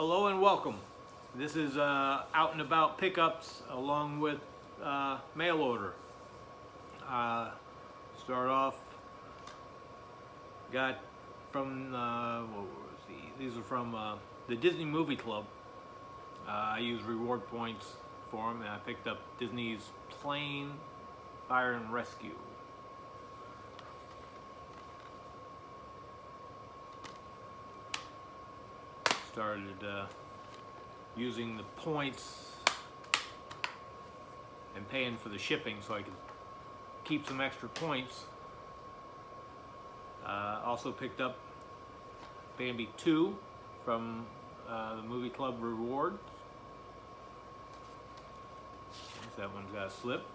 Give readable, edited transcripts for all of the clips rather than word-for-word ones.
Hello and welcome. This is Out and About Pickups along with mail order. Start off, got from, what was these are from the Disney Movie Club. I use reward points for them, and I picked up Disney's Plane Fire and Rescue. Started using the points and paying for the shipping so I could keep some extra points. Also picked up Bambi 2 from the Movie Club Rewards. That one's got a slip.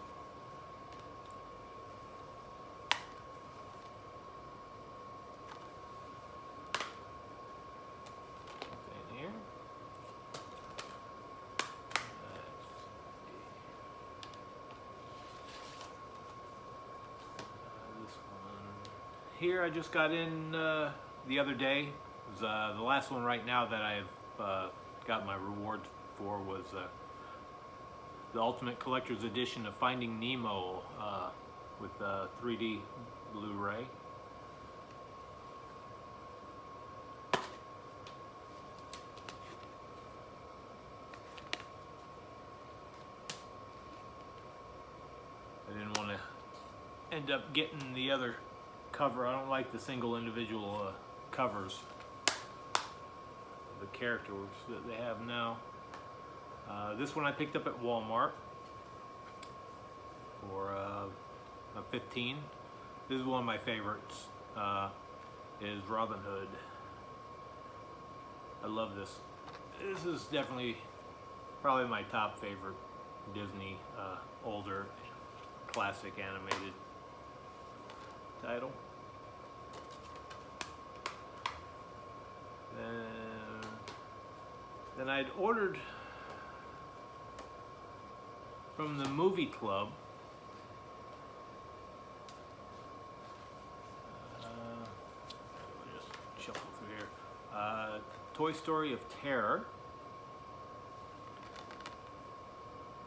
Here I just got in the other day. It was, the last one right now that I've got my reward for was the Ultimate Collector's Edition of Finding Nemo with 3D Blu-ray. I didn't want to end up getting the other cover. I don't like the single individual covers of the characters that they have now. This one I picked up at Walmart for $15. This is one of my favorites. Is Robin Hood. I love this. This is definitely probably my top favorite Disney older classic animated title. Then I'd ordered from the Movie Club just shuffle through here. Toy Story of Terror.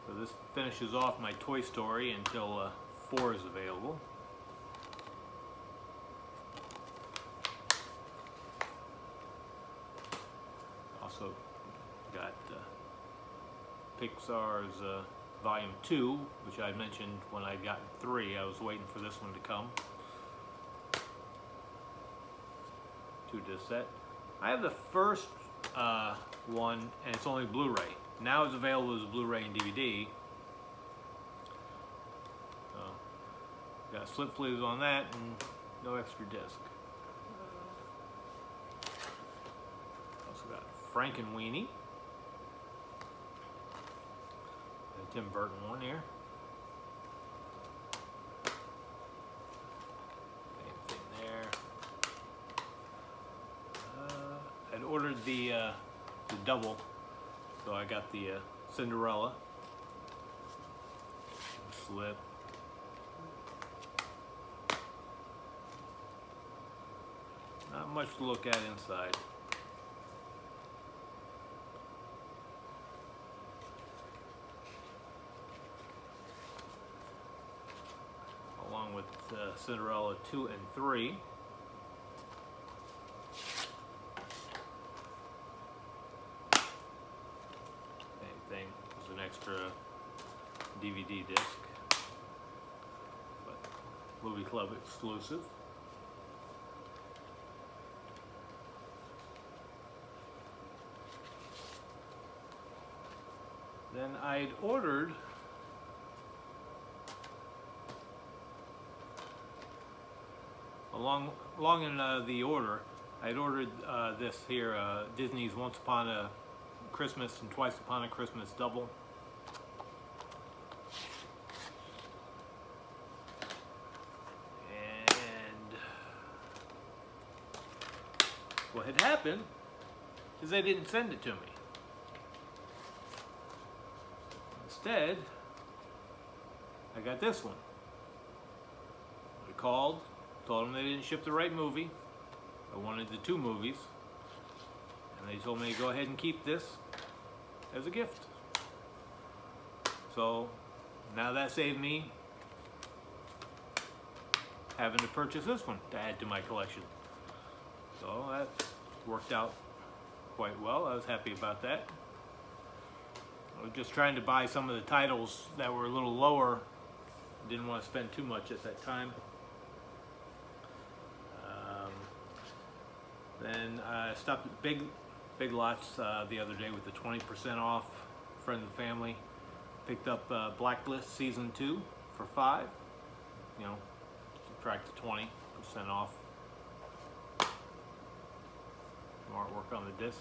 So this finishes off my Toy Story until 4 is available. Also got Pixar's Volume 2, which I mentioned when I'd gotten 3. I was waiting for this one to come. 2-disc set. I have the first one, and it's only Blu-ray. Now it's available as Blu-ray and DVD. Got slip sleeves on that and no extra disc. Also got Frankenweenie. The Tim Burton one here. Same thing there. I'd ordered the double, so I got the Cinderella. Slip. Not much to look at inside. Along with Cinderella 2 and 3. Same thing, there's an extra DVD disc, but Movie Club exclusive. Then I'd ordered along in the order, I'd ordered this here, Disney's Once Upon a Christmas and Twice Upon a Christmas double. And what had happened is they didn't send it to me. Instead, I got this one. I called, told them they didn't ship the right movie. I wanted the 2 movies. and they told me to go ahead and keep this as a gift. So now that saved me having to purchase this one to add to my collection. So that worked out quite well. I was happy about that. I was just trying to buy some of the titles that were a little lower. Didn't want to spend too much at that time. Then I stopped at Big Lots the other day with the 20% off. Friends and family picked up Blacklist Season 2 for $5. You know, subtract the 20% off. Some artwork on the discs.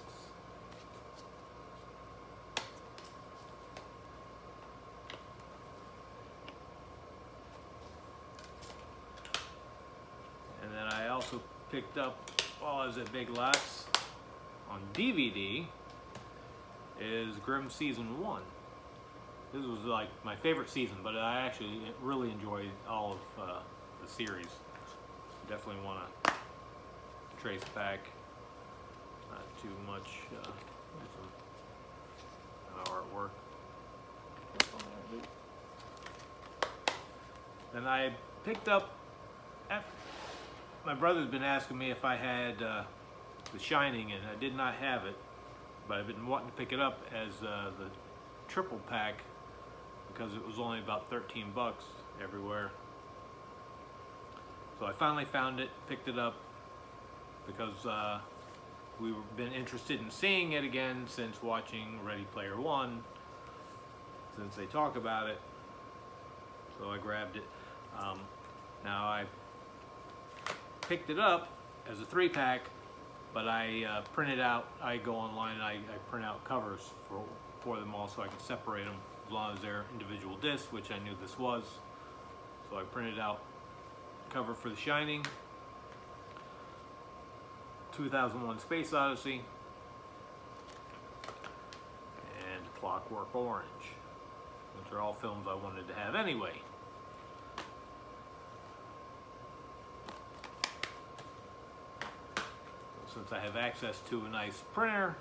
And then I also picked up, while I was at Big Lots, on DVD, is Grimm Season 1. This was like my favorite season, but I actually really enjoyed all of the series. Definitely want to trace back. Not too much artwork. Then I picked up, my brother's been asking me if I had The Shining, and I did not have it, but I've been wanting to pick it up as the triple pack because it was only about 13 bucks everywhere. So I finally found it, picked it up, because we've been interested in seeing it again since watching Ready Player One, since they talk about it. So I grabbed it. Now I picked it up as a 3-pack, but I printed out, I go online and I print out covers for them all so I can separate them as long as they're individual discs, which I knew this was. So I printed out cover for The Shining, 2001 Space Odyssey, and Clockwork Orange, which are all films I wanted to have anyway. Since I have access to a nice printer,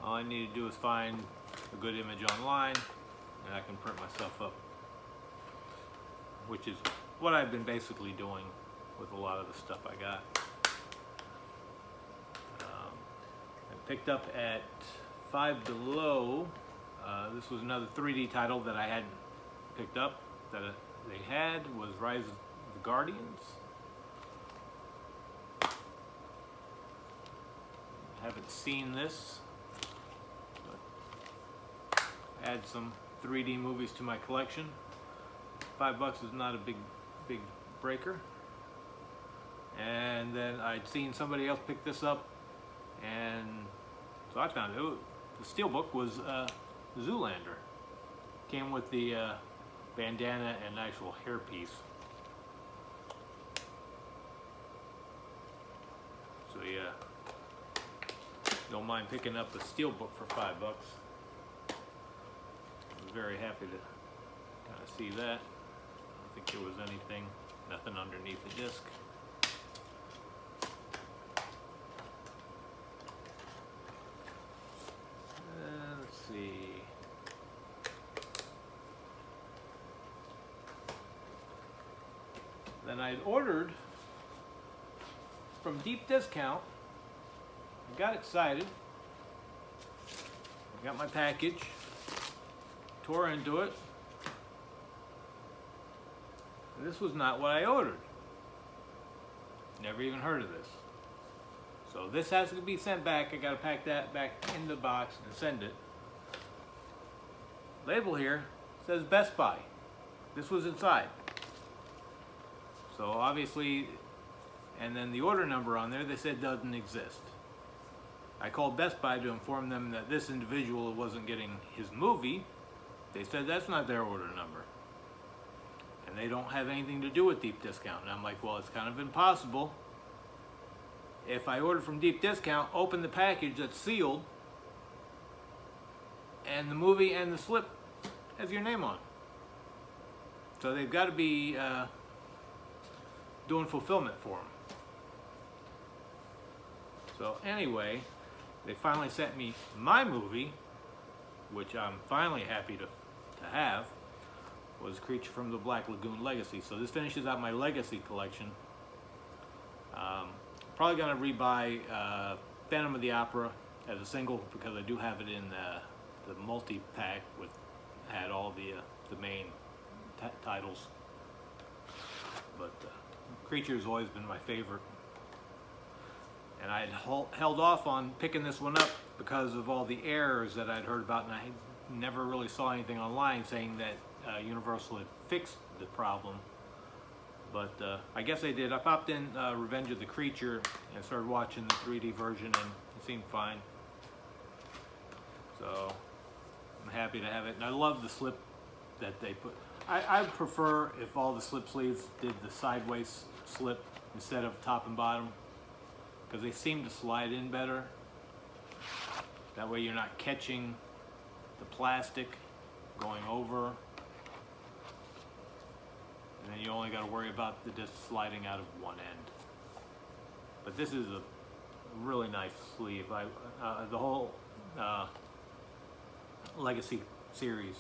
all I need to do is find a good image online and I can print myself up, which is what I've been basically doing with a lot of the stuff I got. I picked up at Five Below, this was another 3D title that I hadn't picked up, that they had, was Rise of the Guardians. Haven't seen this, but add some 3D movies to my collection. $5 is not a big breaker. And then I'd seen somebody else pick this up, and so I found it. The steelbook was Zoolander. Came with the bandana and actual hairpiece. So yeah. Don't mind picking up the steelbook for $5. I was very happy to kind of see that. I don't think there was nothing underneath the disc. Let's see. Then I'd ordered from Deep Discount. I got excited. I got my package, tore into it. This was not what I ordered. Never even heard of this. So this has to be sent back. I gotta pack that back in the box and send it. Label here says Best Buy. This was inside. So obviously, and then the order number on there, they said doesn't exist. I called Best Buy to inform them that this individual wasn't getting his movie. They said that's not their order number. And they don't have anything to do with Deep Discount. And I'm like, well, it's kind of impossible. If I order from Deep Discount, open the package that's sealed, and the movie and the slip has your name on it. So they've got to be doing fulfillment for them. So anyway, they finally sent me my movie, which I'm finally happy to have, was Creature from the Black Lagoon Legacy. So this finishes out my Legacy collection. Probably gonna rebuy Phantom of the Opera as a single, because I do have it in the multi-pack with had all the main titles. But Creature's always been my favorite, and I had held off on picking this one up because of all the errors that I'd heard about, and I never really saw anything online saying that Universal had fixed the problem. But I guess they did. I popped in Revenge of the Creature and started watching the 3D version, and it seemed fine. So I'm happy to have it, and I love the slip that they put. I prefer if all the slip sleeves did the sideways slip instead of top and bottom, because they seem to slide in better. That way you're not catching the plastic going over, and then you only got to worry about the disc sliding out of one end. But this is a really nice sleeve. The whole Legacy series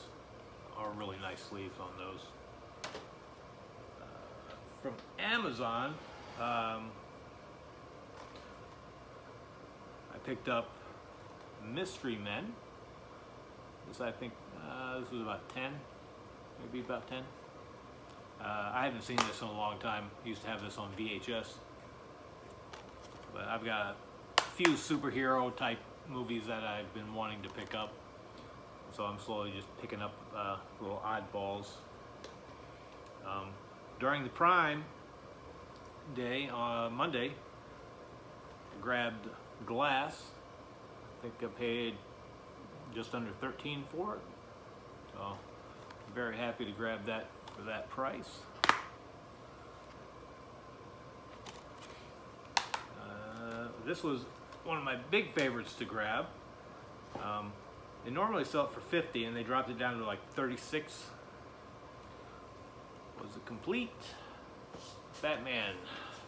are really nice sleeves on those. From Amazon, I picked up Mystery Men. This, I think this was about 10, maybe about 10. I haven't seen this in a long time. I used to have this on VHS. But I've got a few superhero type movies that I've been wanting to pick up. So I'm slowly just picking up little oddballs. During the Prime Day on Monday, I grabbed Glass. I think I paid just under $13 for it. So I'm very happy to grab that for that price. This was one of my big favorites to grab. They normally sell it for $50, and they dropped it down to like $36. Was a complete Batman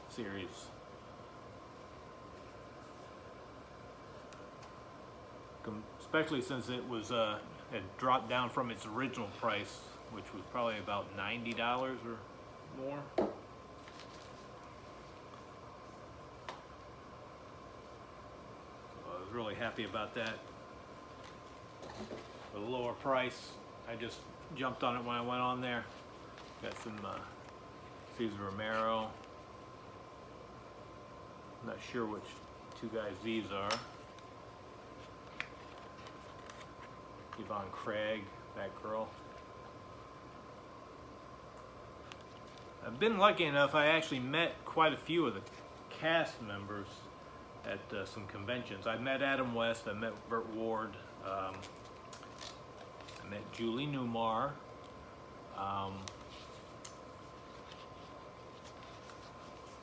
series. Especially since it was had dropped down from its original price, which was probably about $90 or more. So I was really happy about that. For the lower price, I just jumped on it when I went on there. Got some Cesar Romero. I'm not sure which two guys these are. Yvonne Craig, that girl. I've been lucky enough, I actually met quite a few of the cast members at some conventions. I met Adam West, I met Burt Ward, I met Julie Newmar,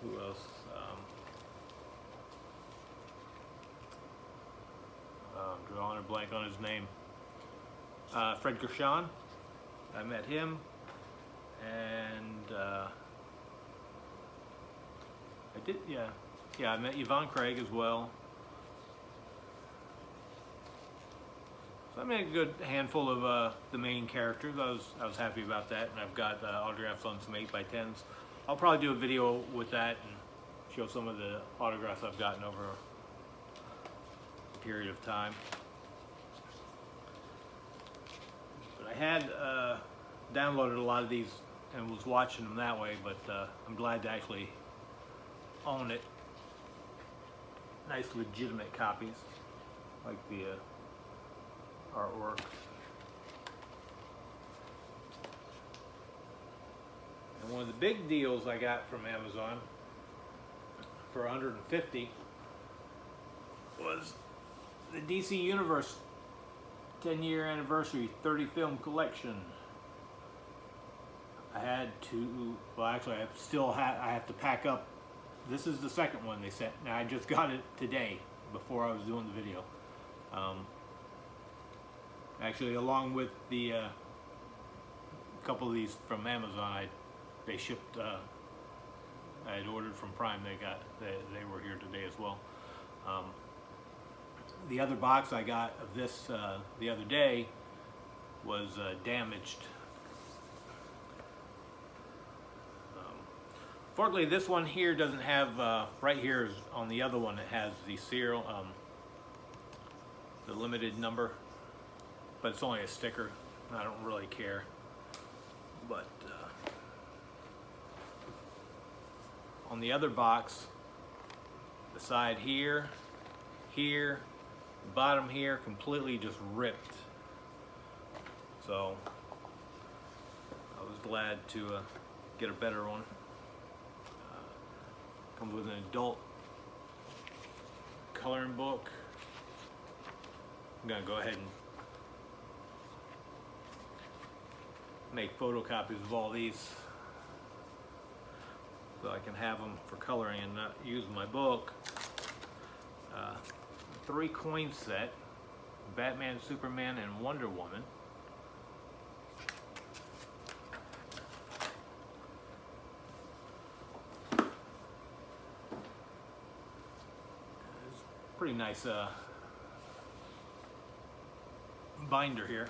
who else? I'm drawing a blank on his name. Fred Gershon, I met him, and I met Yvonne Craig as well. So I met a good handful of the main characters. I was happy about that, and I've got autographs on some 8x10s. I'll probably do a video with that and show some of the autographs I've gotten over a period of time. But I had downloaded a lot of these and was watching them that way, but I'm glad to actually own it. Nice legitimate copies, like the artwork. And one of the big deals I got from Amazon for $150 was the DC Universe 10-year anniversary 30 film collection. I had to, well actually I have to pack up. This is the second one they sent. Now I just got it today before I was doing the video. Actually, along with the couple of these from Amazon, they shipped. I had ordered from Prime. They were here today as well. The other box I got of this the other day was damaged. Fortunately, this one here doesn't have, right here is on the other one, it has the serial, the limited number, but it's only a sticker. I don't really care. But on the other box, the side here, the bottom here, completely just ripped. So I was glad to get a better one. Comes with an adult coloring book. I'm gonna go ahead and make photocopies of all these so I can have them for coloring and not use my book. 3 coin set, Batman, Superman, and Wonder Woman. It's pretty nice binder here.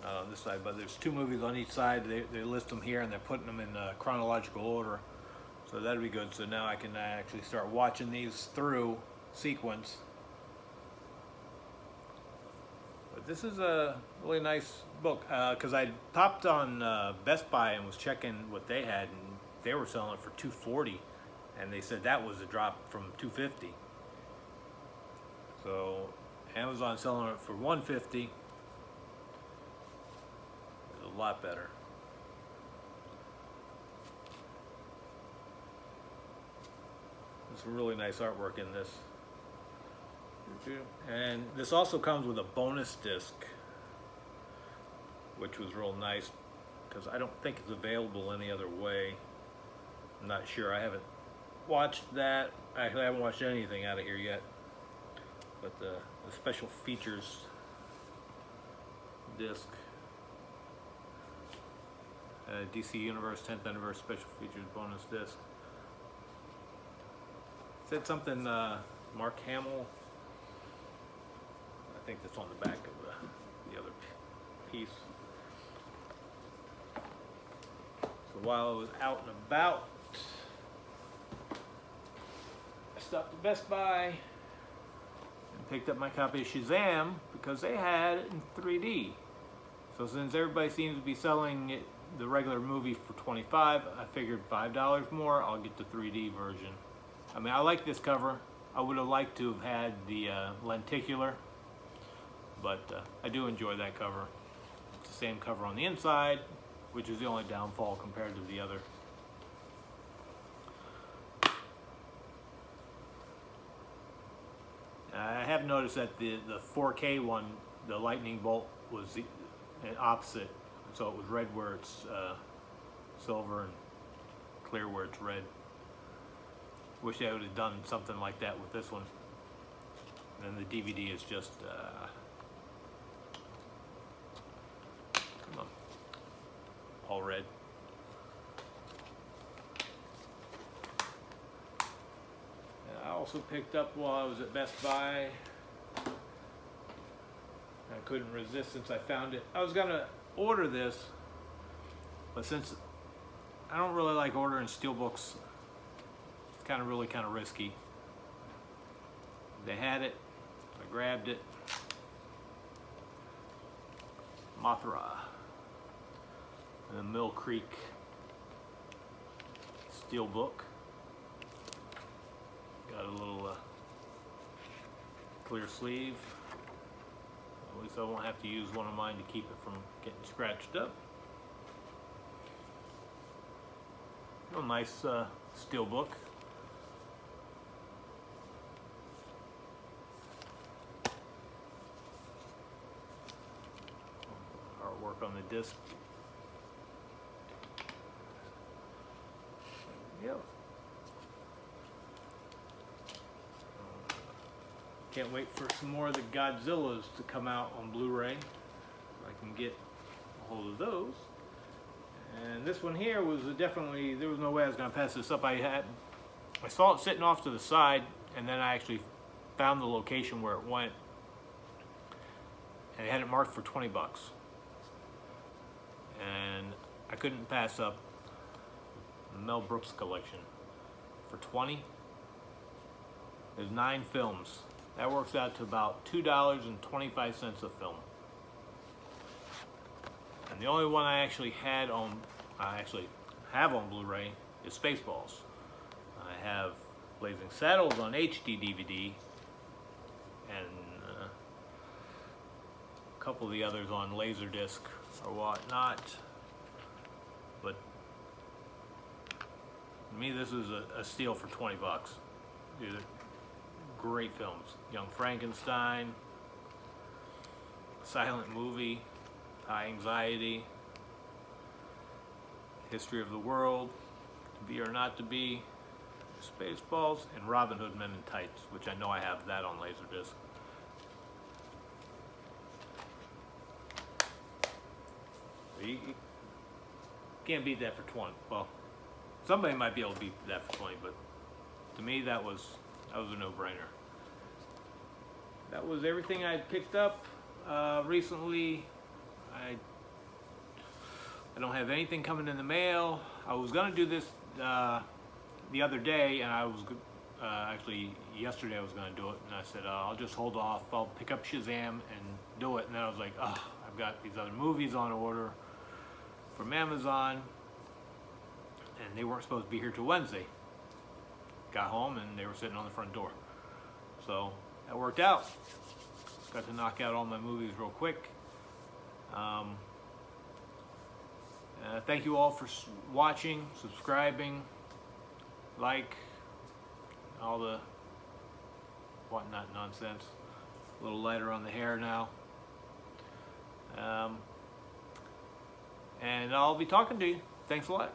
On this side, but there's 2 movies on each side. They list them here and they're putting them in chronological order, so that'll be good. So now I can actually start watching these through sequence. But this is a really nice book because I popped on Best Buy and was checking what they had, and they were selling it for $240, and they said that was a drop from $250. So Amazon selling it for $150. A lot better. There's some really nice artwork in this. And this also comes with a bonus disc, which was real nice because I don't think it's available any other way. I'm not sure. I haven't watched that. Actually, I haven't watched anything out of here yet. But the special features disc. DC Universe 10th Anniversary Special Features Bonus Disc. Said something, Mark Hamill. I think that's on the back of the other piece. So while I was out and about, I stopped at Best Buy and picked up my copy of Shazam because they had it in 3D. So since everybody seems to be selling it, the regular movie for $25, I figured $5 more, I'll get the 3D version. I mean, I like this cover. I would have liked to have had the lenticular, but I do enjoy that cover. It's the same cover on the inside, which is the only downfall compared to the other. I have noticed that the 4K one, the lightning bolt, was the opposite. So it was red where it's silver and clear where it's red. Wish I would have done something like that with this one. And then the DVD is just come on, all red. And I also picked up while I was at Best Buy. I couldn't resist since I found it. I was gonna order this, but since I don't really like ordering steelbooks, it's kind of risky. They had it, I grabbed it. Mothra and the Mill Creek steelbook. Got a little clear sleeve. At least I won't have to use one of mine to keep it from getting scratched up. A nice steel book. Artwork on the disc. Yep. Can't wait for some more of the Godzillas to come out on Blu-ray so I can get a hold of those. And this one here was definitely, there was no way I was going to pass this up. I saw it sitting off to the side, and then I actually found the location where it went, and they had it marked for 20 bucks. And I couldn't pass up Mel Brooks collection for 20. There's 9 films. That works out to about $2.25 a film. And the only one I actually have on Blu-ray is Spaceballs. I have Blazing Saddles on HD DVD, and a couple of the others on Laserdisc or whatnot. But to me, this is a steal for 20 bucks. These are great films. Young Frankenstein, Silent Movie, High Anxiety, History of the World, To Be or Not to Be, Spaceballs, and Robin Hood Men in Tights, which I know I have that on Laserdisc. You can't beat that for 20. Well, somebody might be able to beat that for 20, but to me that was a no-brainer. That was everything I picked up recently. I don't have anything coming in the mail. I was gonna do this the other day, and I was actually yesterday I was gonna do it, and I said I'll just hold off. I'll pick up Shazam and do it. And then I was like, oh, I've got these other movies on order from Amazon, and they weren't supposed to be here till Wednesday. Got home and they were sitting on the front door, so that worked out. Got to knock out all my movies real quick. Thank you all for watching, subscribing, like, all the whatnot nonsense. A little lighter on the hair now. And I'll be talking to you. Thanks a lot.